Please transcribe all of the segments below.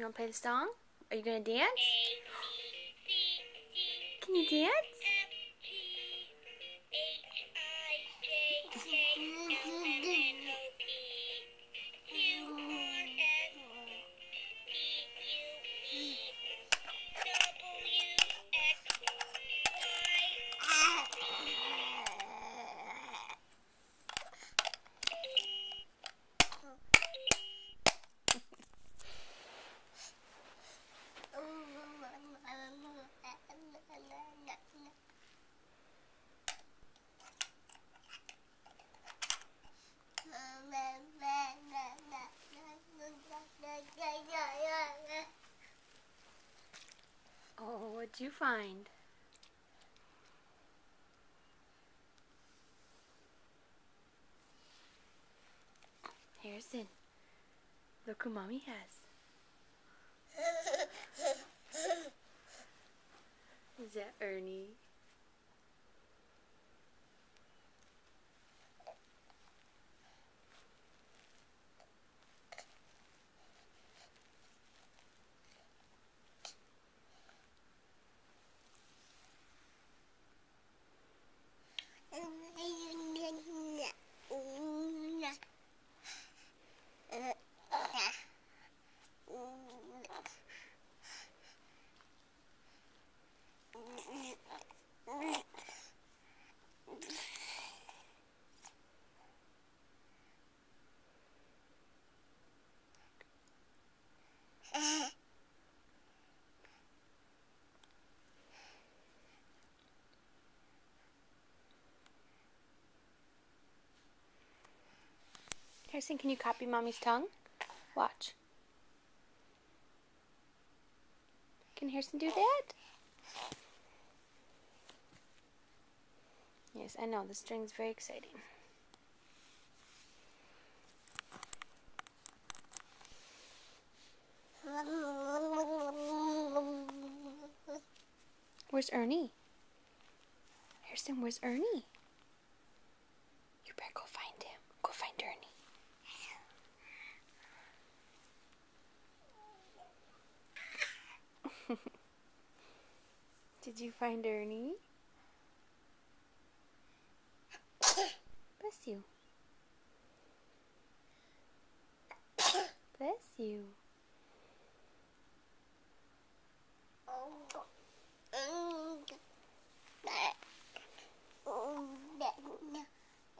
You want to play the song? Are you going to dance? Can you dance? Oh, what'd you find? Harrison, look who Mommy has. Is that Ernie? Harrison, can you copy Mommy's tongue? Watch. Can Harrison do that? Yes, I know. The string's very exciting. Where's Ernie? Harrison, where's Ernie? You better go find him. Go find Ernie. Did you find Ernie? Bless you. Bless you.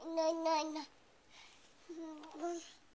No.